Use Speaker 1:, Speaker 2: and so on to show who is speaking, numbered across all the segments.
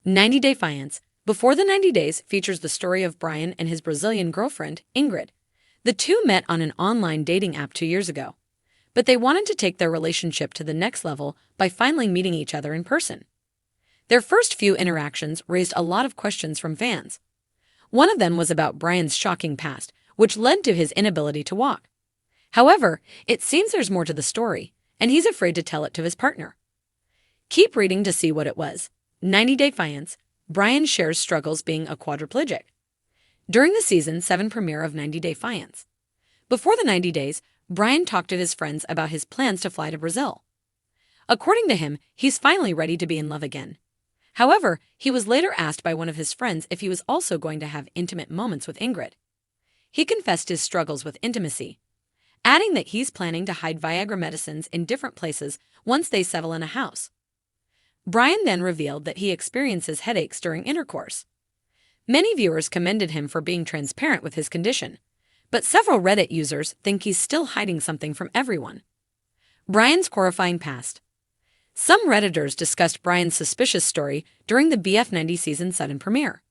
Speaker 1: 90 Day Fiancé. Before the 90 Days features the story of Brian and his Brazilian girlfriend, Ingrid. The two met on an online dating app 2 years ago, but they wanted to take their relationship to the next level by finally meeting each other in person. Their first few interactions raised a lot of questions from fans. One of them was about Brian's shocking past, which led to his inability to walk. However, it seems there's more to the story, and he's afraid to tell it to his partner. Keep reading to see what it was. 90 Day Fiancé. Brian shares struggles being a quadriplegic. During the Season 7 premiere of 90 Day Fiancé. Before the 90 days, Brian talked to his friends about his plans to fly to Brazil. According to him, he's finally ready to be in love again. However, he was later asked by one of his friends if he was also going to have intimate moments with Ingrid. He confessed his struggles with intimacy, adding that he's planning to hide Viagra medicines in different places once they settle in a house. Brian then revealed that he experiences headaches during intercourse. Many viewers commended him for being transparent with his condition, but several Reddit users think he's still hiding something from everyone. Brian's horrifying past. Some Redditors discussed Brian's suspicious story during the BF90 Season 7 premiere.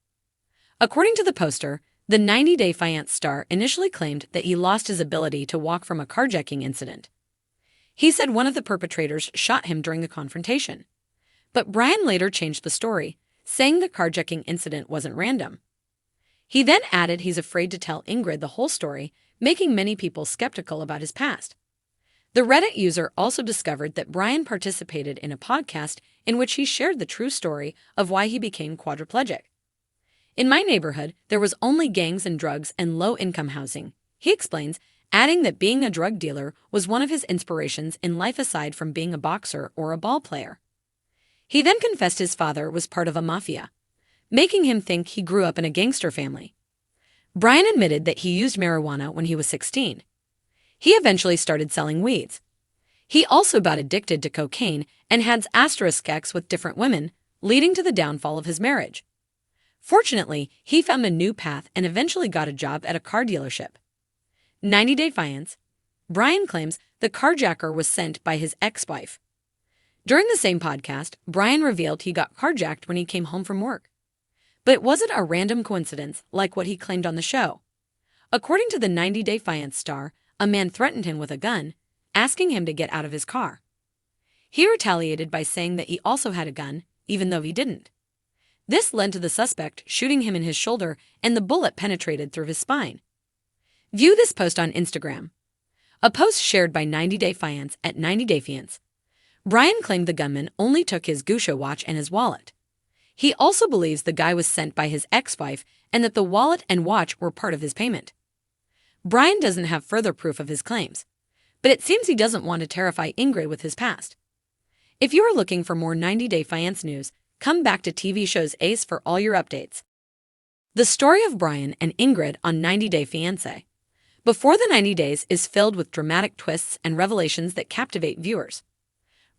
Speaker 1: According to the poster, the 90 Day Fiancé star initially claimed that he lost his ability to walk from a carjacking incident. He said one of the perpetrators shot him during the confrontation. But Brian later changed the story, saying the carjacking incident wasn't random. He then added he's afraid to tell Ingrid the whole story, making many people skeptical about his past. The Reddit user also discovered that Brian participated in a podcast in which he shared the true story of why he became quadriplegic. In my neighborhood, there was only gangs and drugs and low-income housing, he explains, adding that being a drug dealer was one of his inspirations in life aside from being a boxer or a ball player. He then confessed his father was part of a mafia, making him think he grew up in a gangster family. Brian admitted that he used marijuana when he was 16. He eventually started selling weeds. He also got addicted to cocaine and had sex with different women, leading to the downfall of his marriage. Fortunately, he found a new path and eventually got a job at a car dealership. 90 Day Fiancé. Brian claims the carjacker was sent by his ex-wife. During the same podcast, Brian revealed he got carjacked when he came home from work. But it wasn't a random coincidence like what he claimed on the show. According to the 90 Day Fiancé star, a man threatened him with a gun, asking him to get out of his car. He retaliated by saying that he also had a gun, even though he didn't. This led to the suspect shooting him in his shoulder, and the bullet penetrated through his spine. View this post on Instagram. A post shared by 90 Day Fiancé at 90 Day Fiancé. Brian claimed the gunman only took his Gusha watch and his wallet. He also believes the guy was sent by his ex-wife and that the wallet and watch were part of his payment. Brian doesn't have further proof of his claims, but it seems he doesn't want to terrify Ingrid with his past. If you are looking for more 90 Day Fiancé news, come back to TV shows Ace for all your updates. The story of Brian and Ingrid on 90 Day Fiancé. Before the 90 Days is filled with dramatic twists and revelations that captivate viewers.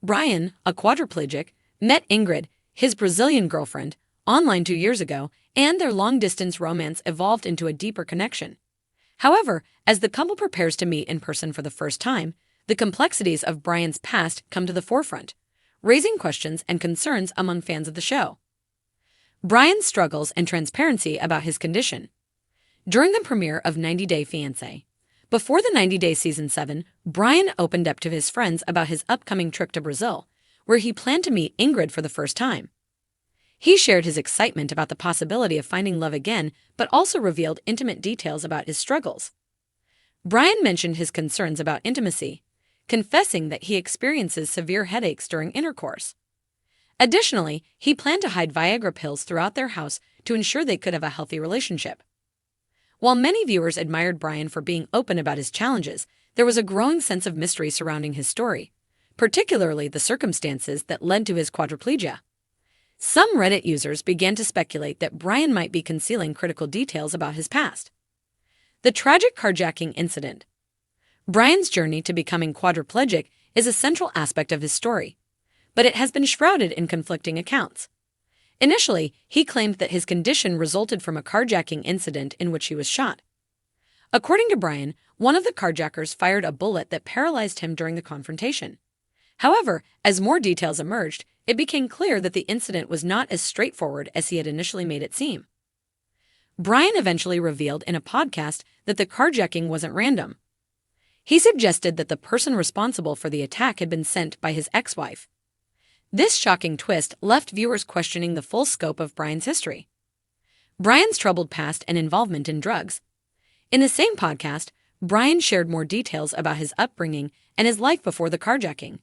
Speaker 1: Brian, a quadriplegic, met Ingrid, his Brazilian girlfriend, online 2 years ago, and their long-distance romance evolved into a deeper connection. However, as the couple prepares to meet in person for the first time, the complexities of Brian's past come to the forefront, raising questions and concerns among fans of the show. Brian's struggles and transparency about his condition. During the premiere of 90 Day Fiancé. Before the 90 Day Season 7, Brian opened up to his friends about his upcoming trip to Brazil, where he planned to meet Ingrid for the first time. He shared his excitement about the possibility of finding love again, but also revealed intimate details about his struggles. Brian mentioned his concerns about intimacy, confessing that he experiences severe headaches during intercourse. Additionally, he planned to hide Viagra pills throughout their house to ensure they could have a healthy relationship. While many viewers admired Brian for being open about his challenges, there was a growing sense of mystery surrounding his story, particularly the circumstances that led to his quadriplegia. Some Reddit users began to speculate that Brian might be concealing critical details about his past. The tragic carjacking incident. Brian's journey to becoming quadriplegic is a central aspect of his story, but it has been shrouded in conflicting accounts. Initially, he claimed that his condition resulted from a carjacking incident in which he was shot. According to Brian, one of the carjackers fired a bullet that paralyzed him during the confrontation. However, as more details emerged, it became clear that the incident was not as straightforward as he had initially made it seem. Brian eventually revealed in a podcast that the carjacking wasn't random. He suggested that the person responsible for the attack had been sent by his ex-wife. This shocking twist left viewers questioning the full scope of Brian's history. Brian's troubled past and involvement in drugs. In the same podcast, Brian shared more details about his upbringing and his life before the carjacking.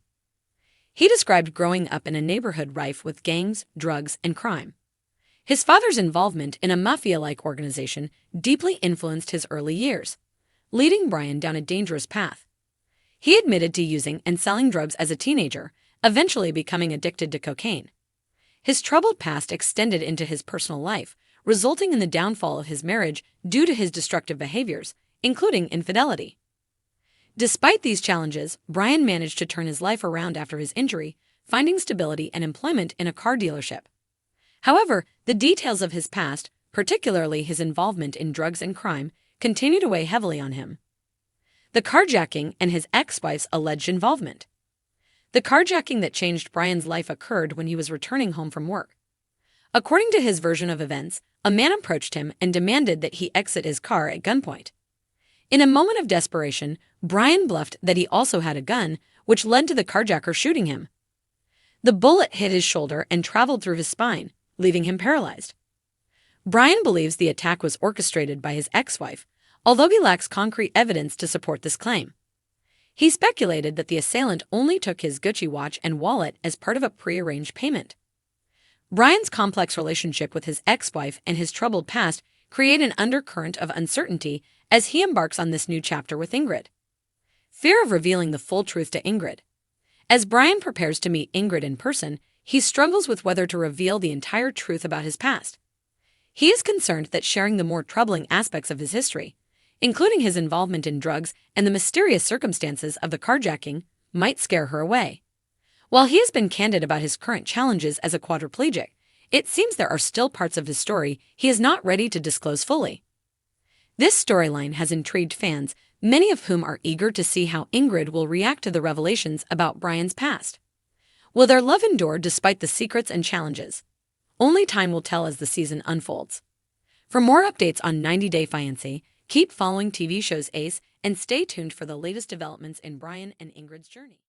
Speaker 1: He described growing up in a neighborhood rife with gangs, drugs, and crime. His father's involvement in a mafia-like organization deeply influenced his early years, leading Brian down a dangerous path. He admitted to using and selling drugs as a teenager, eventually becoming addicted to cocaine. His troubled past extended into his personal life, resulting in the downfall of his marriage due to his destructive behaviors, including infidelity. Despite these challenges, Brian managed to turn his life around after his injury, finding stability and employment in a car dealership. However, the details of his past, particularly his involvement in drugs and crime, continue to weigh heavily on him. The carjacking and his ex-wife's alleged involvement. The carjacking that changed Brian's life occurred when he was returning home from work. According to his version of events, a man approached him and demanded that he exit his car at gunpoint. In a moment of desperation, Brian bluffed that he also had a gun, which led to the carjacker shooting him. The bullet hit his shoulder and traveled through his spine, leaving him paralyzed. Brian believes the attack was orchestrated by his ex-wife, although he lacks concrete evidence to support this claim. He speculated that the assailant only took his Gucci watch and wallet as part of a prearranged payment. Brian's complex relationship with his ex-wife and his troubled past create an undercurrent of uncertainty as he embarks on this new chapter with Ingrid. Fear of revealing the full truth to Ingrid. As Brian prepares to meet Ingrid in person, he struggles with whether to reveal the entire truth about his past. He is concerned that sharing the more troubling aspects of his history, including his involvement in drugs and the mysterious circumstances of the carjacking, might scare her away. While he has been candid about his current challenges as a quadriplegic, it seems there are still parts of his story he is not ready to disclose fully. This storyline has intrigued fans, many of whom are eager to see how Ingrid will react to the revelations about Brian's past. Will their love endure despite the secrets and challenges? Only time will tell as the season unfolds. For more updates on 90 Day Fiancé, keep following TV shows Ace and stay tuned for the latest developments in Brian and Ingrid's journey.